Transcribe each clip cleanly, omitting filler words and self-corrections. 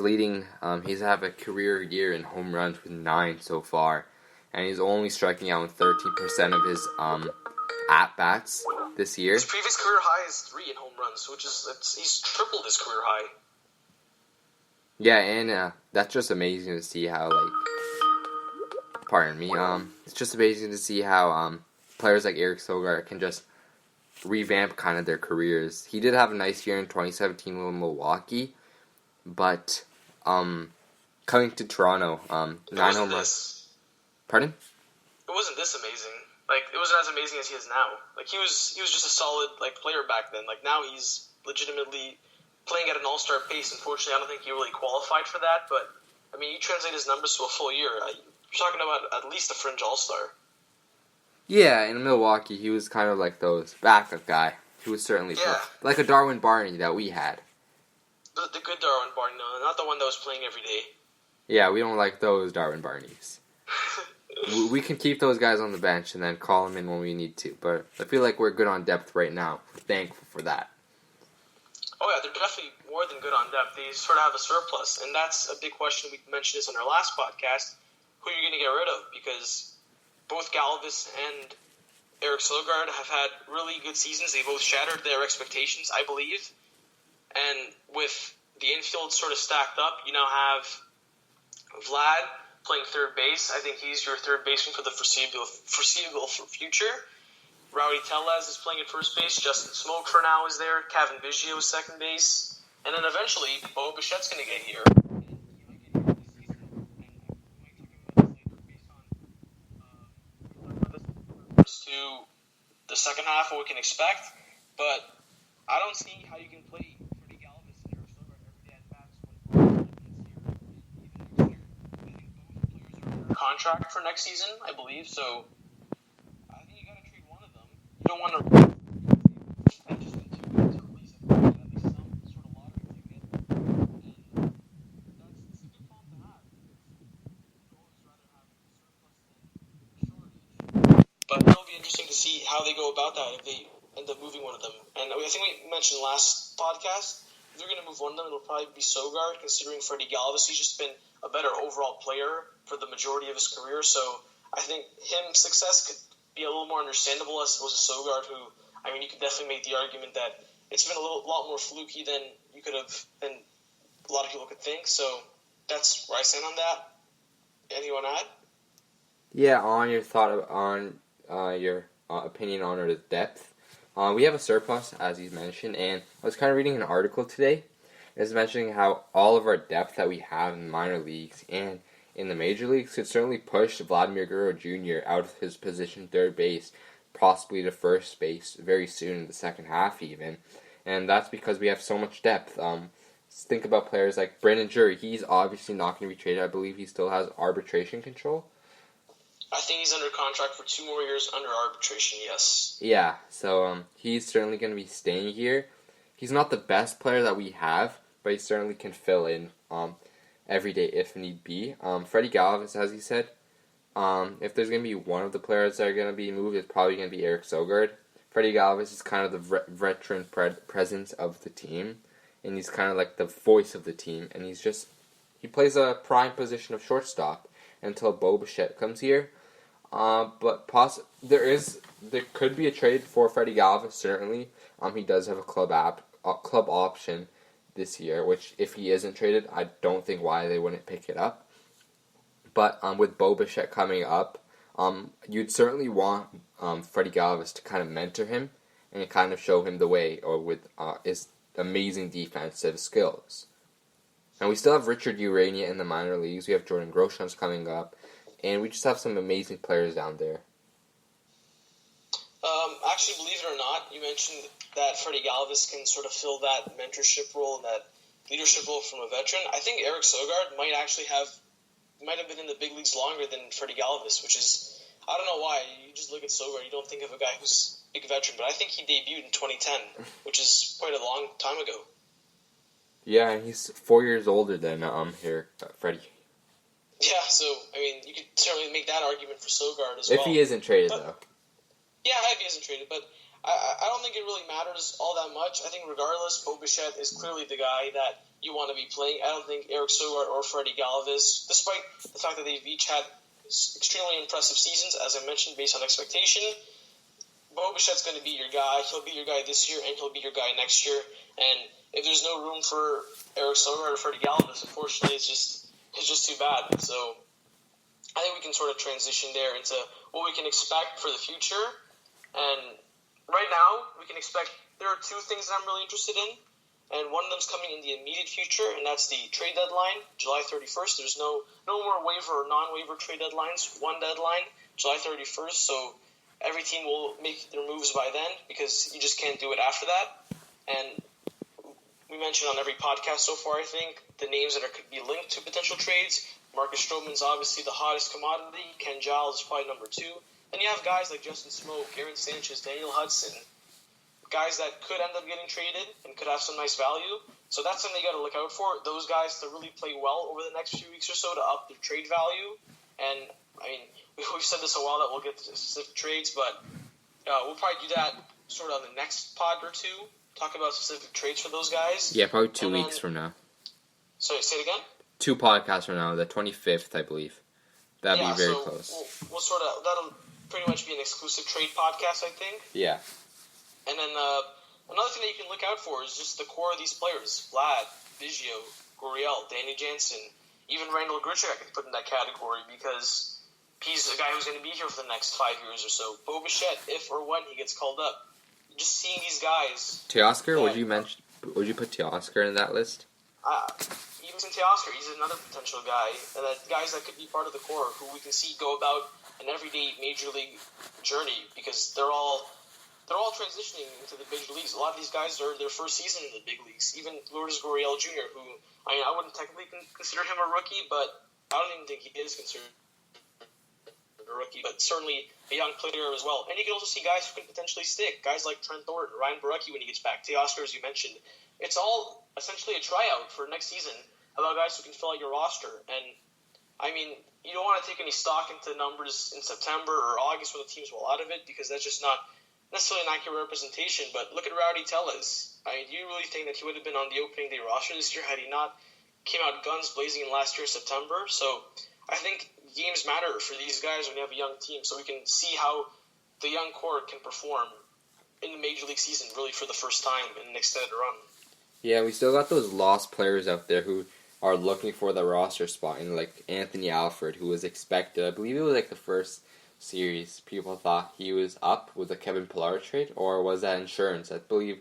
leading. He's have a career year in home runs with 9 so far, and he's only striking out in 13% of his at bats this year. His previous career high is 3 in home runs, which is he's tripled his career high. Yeah, and that's just amazing to see how pardon me. It's just amazing to see how players like Eric Sogard can just revamp kind of their careers. He did have a nice year in 2017 with Milwaukee, but coming to Toronto, 9 home runs. Pardon? It wasn't this amazing. Like, it wasn't as amazing as he is now. Like, he was just a solid player back then. Like, now he's legitimately playing at an all-star pace. Unfortunately, I don't think he really qualified for that. But I mean, you translate his numbers to a full year. You're talking about at least a fringe all-star. Yeah, in Milwaukee, he was kind of like those backup guy. He was certainly like a Darwin Barney that we had. The good Darwin Barney, no, not the one that was playing every day. Yeah, we don't like those Darwin Barneys. We can keep those guys on the bench and then call them in when we need to. But I feel like we're good on depth right now. We're thankful for that. Oh, yeah, they're definitely more than good on depth. They sort of have a surplus. And that's a big question. We mentioned this on our last podcast. Who are you going to get rid of? Because both Galvis and Eric Sogard have had really good seasons. They both shattered their expectations, I believe. And with the infield sort of stacked up, you now have Vlad playing third base. I think he's your third baseman for the foreseeable future. Rowdy Tellez is playing at first base. Justin Smoke for now is there. Kevin Biggio is second base. And then eventually, Bo Bichette's going to get here. To the second half, what we can expect. But I don't see how you can play Freddie Galvis and Eric Sogard every day at bats when both players are under contract for next season, I believe. So I think you got to trade one of them. You don't want to spend just in 2 weeks to release a player at least some sort of lottery ticket. And that's a good problem to have. You'd always rather have surplus than shortage. But it'll be interesting to see how they go about that if they end up moving one of them. And I think we mentioned last podcast, if they're going to move one of them, it'll probably be Sogard, considering Freddie Galvis. He's just been a better overall player for the majority of his career. So I think his success could be a little more understandable as opposed to Sogard, who, I mean, you could definitely make the argument that it's been a lot more fluky than a lot of people could think. So that's where I stand on that. Anyone add? Yeah, on your thought on your opinion on our depth. We have a surplus, as you mentioned, and I was kind of reading an article today. It's mentioning how all of our depth that we have in the minor leagues and in the major leagues could certainly push Vladimir Guerrero Jr. out of his position third base, possibly to first base very soon in the second half even. And that's because we have so much depth. Think about players like Brandon Drury. He's obviously not going to be traded. I believe he still has arbitration control. I think he's under contract for 2 more years under arbitration, yes. Yeah, so he's certainly going to be staying here. He's not the best player that we have, but he certainly can fill in every day if need be. Freddie Galvis, as he said, if there's going to be one of the players that are going to be moved, it's probably going to be Eric Sogard. Freddie Galvis is kind of the veteran presence of the team, and he's kind of like the voice of the team, and he plays a prime position of shortstop until Bo Bichette comes here. But there could be a trade for Freddie Galvis, certainly. He does have a club option this year, which if he isn't traded, I don't think why they wouldn't pick it up. But with Bo Bichette coming up, you'd certainly want Freddie Galvis to kind of mentor him and kind of show him the way, or with his amazing defensive skills. And we still have Richard Urania in the minor leagues. We have Jordan Groshans coming up. And we just have some amazing players down there. Actually, believe it or not, you mentioned that Freddie Galvis can sort of fill that mentorship role and that leadership role from a veteran. I think Eric Sogard might have been in the big leagues longer than Freddie Galvis, which is, I don't know why. You just look at Sogard, you don't think of a guy who's a big veteran, but I think he debuted in 2010, which is quite a long time ago. Yeah, and he's 4 years older than Freddie. Yeah, so, I mean, you could certainly make that argument for Sogard as well. If he isn't traded, though. Yeah, if he isn't traded, but I don't think it really matters all that much. I think regardless, Bo Bichette is clearly the guy that you want to be playing. I don't think Eric Sogard or Freddie Galvis, despite the fact that they've each had extremely impressive seasons, as I mentioned, based on expectation, Bo Bichette's going to be your guy. He'll be your guy this year, and he'll be your guy next year. And if there's no room for Eric Sogard or Freddie Galvis, unfortunately, it's just too bad. So I think we can sort of transition there into what we can expect for the future. And right now, we can expect there are two things that I'm really interested in, and one of them's coming in the immediate future, and that's the trade deadline, July 31st. There's no more waiver or non-waiver trade deadlines. One deadline, July 31st. So every team will make their moves by then because you just can't do it after that. And we mentioned on every podcast so far, I think, the names that could be linked to potential trades. Marcus Stroman's obviously the hottest commodity. Ken Giles is probably number 2. Then you have guys like Justin Smoke, Aaron Sanchez, Daniel Hudson, guys that could end up getting traded and could have some nice value. So that's something you got to look out for. Those guys to really play well over the next few weeks or so to up their trade value. And, I mean, we've said this a while that we'll get to specific trades, but we'll probably do that sort of on the next pod or two, talk about specific trades for those guys. Yeah, probably 2 weeks from now. Sorry, say it again? 2 podcasts from now, the 25th, I believe. That'd be very close. We'll sort of, that'll pretty much be an exclusive trade podcast, I think. Yeah. And then another thing that you can look out for is just the core of these players. Vlad, Biggio, Gurriel, Danny Jansen, even Randall Grichuk I can put in that category because he's a guy who's going to be here for the next 5 years or so. Bo Bichette, if or when he gets called up. Just seeing these guys. Teoscar, would you put Teoscar in that list? Even Teoscar, he's another potential guy. Guys that could be part of the core who we can see go about an everyday major league journey because they're all transitioning into the big leagues. A lot of these guys are their first season in the big leagues. Even Lourdes Gurriel Jr., who, I wouldn't technically consider him a rookie, but I don't even think he is considered a rookie, but certainly a young player as well. And you can also see guys who can potentially stick. Guys like Trent Thornton, Ryan Borucki when he gets back, Teoscar, as you mentioned. It's all essentially a tryout for next season about guys who can fill out your roster. And, I mean, you don't want to take any stock into numbers in September or August when the team's well out of it because that's just not necessarily an accurate representation, but look at Rowdy Tellez. Do you really think that he would have been on the opening day roster this year had he not came out guns blazing in last year's September? So I think games matter for these guys when you have a young team, so we can see how the young core can perform in the Major League season really for the first time in an extended run. Yeah, we still got those lost players out there who are looking for the roster spot, and like Anthony Alford, who was expected, I believe it was like the first series, people thought he was up with the Kevin Pillar trade, or was that insurance? I believe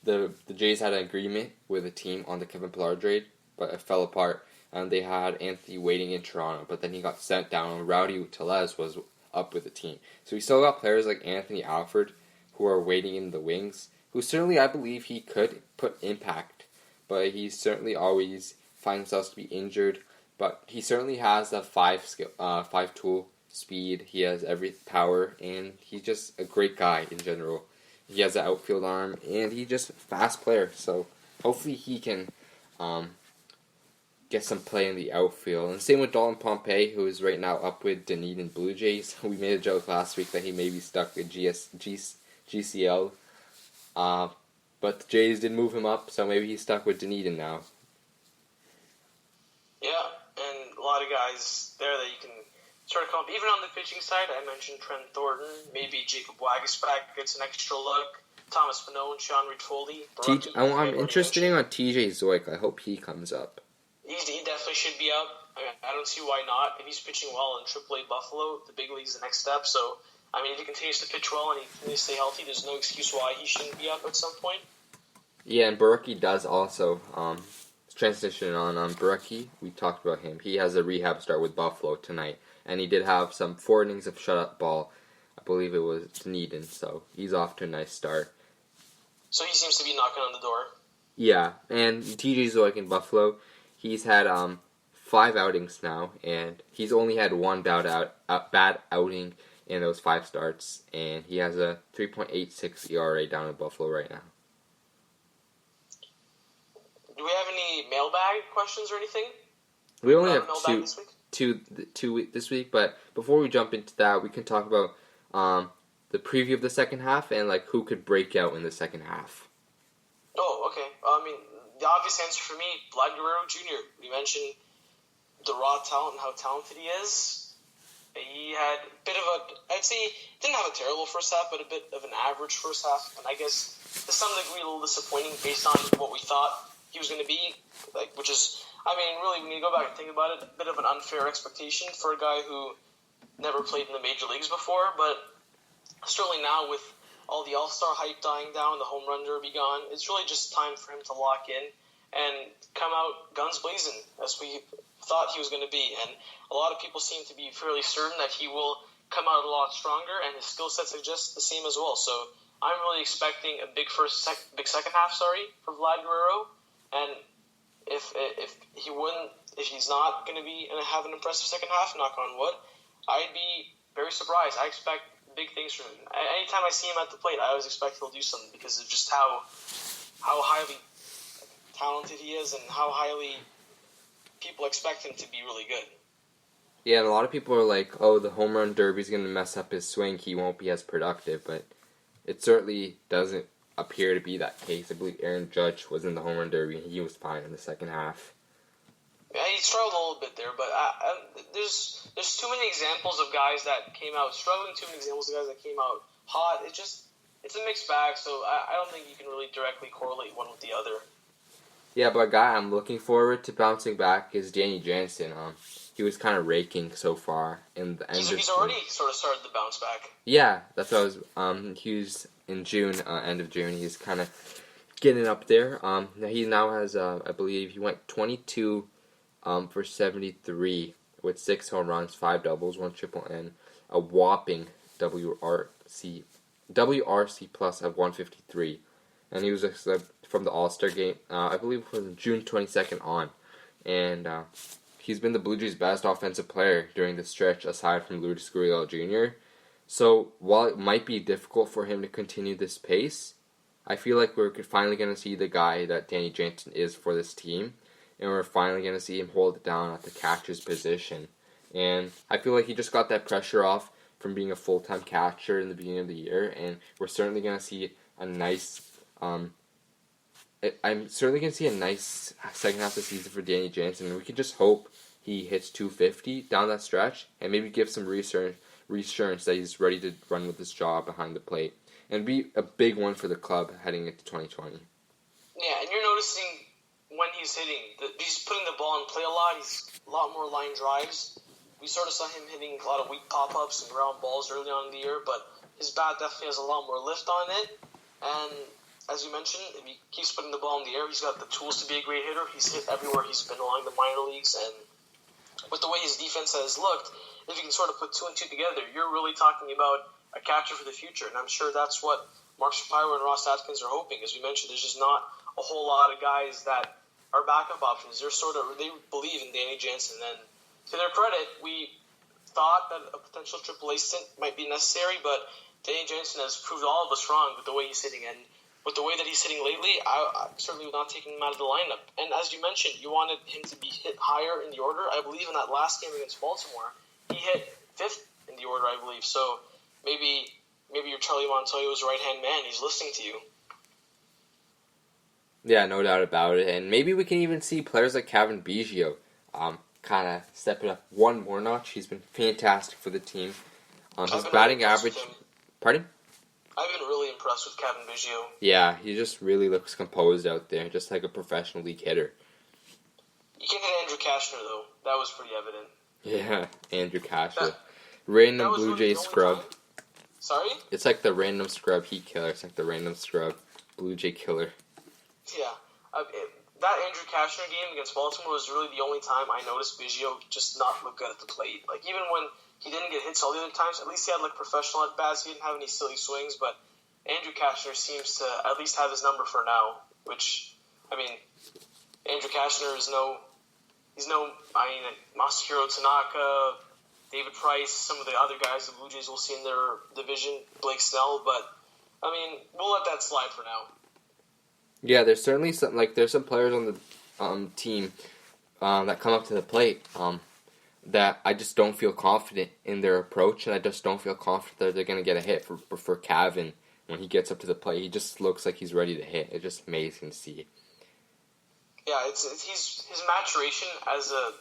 the Jays had an agreement with the team on the Kevin Pillar trade, but it fell apart, and they had Anthony waiting in Toronto, but then he got sent down, and Rowdy Tellez was up with the team. So we still got players like Anthony Alford who are waiting in the wings, who certainly I believe he could put impact, but he certainly always finds himself to be injured, but he certainly has the 5-tool speed, he has every power, and he's just a great guy in general. He has an outfield arm, and he's just a fast player, so hopefully he can get some play in the outfield. And same with Dalton Pompey, who is right now up with Dunedin Blue Jays. We made a joke last week that he may be stuck with GCL, but the Jays did move him up, so maybe he's stuck with Dunedin now. Yeah, and a lot of guys there that you can sort of come up. Even on the pitching side, I mentioned Trent Thornton, maybe Jacob Waguespack gets an extra look, Thomas Pannone, Sean Reed-Foley. I'm interested in on TJ Zoik. I hope he comes up. He definitely should be up. I don't see why not. If he's pitching well in AAA Buffalo, the big league's the next step. So, if he continues to pitch well and he continues to stay healthy, there's no excuse why he shouldn't be up at some point. Yeah, and Borucki does also transition on Borucki. We talked about him. He has a rehab start with Buffalo tonight, and he did have some 4 innings of shutout ball. I believe it was Dunedin, so he's off to a nice start. So he seems to be knocking on the door. Yeah, and TJ Zoik in Buffalo, he's had 5 outings now, and he's only had one bad outing in those 5 starts, and he has a 3.86 ERA down in Buffalo right now. Do we have any mailbag questions or anything? We only have two this week, but before we jump into that, we can talk about the preview of the second half and like who could break out in the second half. Oh, okay. I mean, the obvious answer for me, Vlad Guerrero Jr. We mentioned the raw talent and how talented he is. He had a bit of I'd say, didn't have a terrible first half, but a bit of an average first half. And I guess to some degree a little disappointing based on what we thought he was going to be. Like, which is, I mean, really, when you go back and think about it, a bit of an unfair expectation for a guy who never played in the major leagues before. But certainly now with all the All-Star hype dying down, the home run derby gone, it's really just time for him to lock in and come out guns blazing as we thought he was going to be. And a lot of people seem to be fairly certain that he will come out a lot stronger, and his skill set suggests the same as well. So I'm really expecting a big second half, for Vlad Guerrero. And if he's not going to have an impressive second half, knock on wood, I'd be very surprised. I expect big things from him. Anytime I see him at the plate, I always expect he'll do something because of just how highly talented he is and how highly people expect him to be really good. Yeah, and a lot of people are like, oh, the home run derby's going to mess up his swing. He won't be as productive, but it certainly doesn't appear to be that case. I believe Aaron Judge was in the home run derby, and he was fine in the second half. Yeah, he struggled a little bit there, but there's too many examples of guys that came out struggling, too many examples of guys that came out hot. It's a mixed bag, so I don't think you can really directly correlate one with the other. Yeah, but a guy I'm looking forward to bouncing back is Danny Jansen. He was kind of raking so far in the end. He's already sort of started to bounce back. Yeah, that's what I was. He was in June, end of June. He's kind of getting up there. He now has, I believe, he went 22 for 73 with 6 home runs, 5 doubles, 1 triple, and a whopping WRC plus of 153. And he was from the All-Star game, I believe from June 22nd on. And he's been the Blue Jays' best offensive player during the stretch, aside from Lourdes Gurriel Jr. So while it might be difficult for him to continue this pace, I feel like we're finally going to see the guy that Danny Jansen is for this team. And we're finally going to see him hold it down at the catcher's position. And I feel like he just got that pressure off from being a full-time catcher in the beginning of the year. And we're certainly going to see a nice... I'm certainly going to see a nice second half of the season for Danny Jansen. And we can just hope he hits 250 down that stretch and maybe give some reassurance that he's ready to run with this job behind the plate. And be a big one for the club heading into 2020. Yeah, and you're noticing when he's hitting, he's putting the ball in play a lot. He's a lot more line drives. We sort of saw him hitting a lot of weak pop-ups and ground balls early on in the year, but his bat definitely has a lot more lift on it. And as you mentioned, if he keeps putting the ball in the air, he's got the tools to be a great hitter. He's hit everywhere he's been along the minor leagues, and with the way his defense has looked, if you can sort of put 2 and 2 together, you're really talking about a catcher for the future. And I'm sure that's what Mark Shapiro and Ross Atkins are hoping. As we mentioned, there's just not a whole lot of guys that are backup options. They believe in Danny Jansen. And to their credit, we thought that a potential AAA stint might be necessary, but Danny Jansen has proved all of us wrong with the way he's hitting. And with the way that he's hitting lately, I certainly would not take him out of the lineup. And as you mentioned, you wanted him to be hit higher in the order. I believe in that last game against Baltimore, he hit 5th in the order, I believe. So maybe you're Charlie Montoyo's right-hand man. He's listening to you. Yeah, no doubt about it. And maybe we can even see players like Kevin Biggio kind of step it up one more notch. He's been fantastic for the team. His batting average... Pardon? I've been really impressed with Kevin Biggio. Yeah, he just really looks composed out there, just like a professional league hitter. You can hit Andrew Kashner, though. That was pretty evident. Yeah, Andrew Kashner. Random Blue Jays scrub. Time. Sorry? It's like the random scrub heat killer. It's like the random scrub Blue Jay killer. Yeah. That Andrew Kashner game against Baltimore was really the only time I noticed Biggio just not look good at the plate. Like, even when he didn't get hits all the other times, at least he had, like, professional at-bats. He didn't have any silly swings, but Andrew Kashner seems to at least have his number for now, which, I mean, Andrew Kashner is Masahiro Tanaka, David Price, some of the other guys the Blue Jays will see in their division, Blake Snell, but, I mean, we'll let that slide for now. Yeah, there's certainly some, there's some players on the team that come up to the plate. that I just don't feel confident in their approach, and I just don't feel confident that they're going to get a hit for Cavan when he gets up to the plate. He just looks like he's ready to hit. It's just amazing to see. Yeah, it's his maturation as a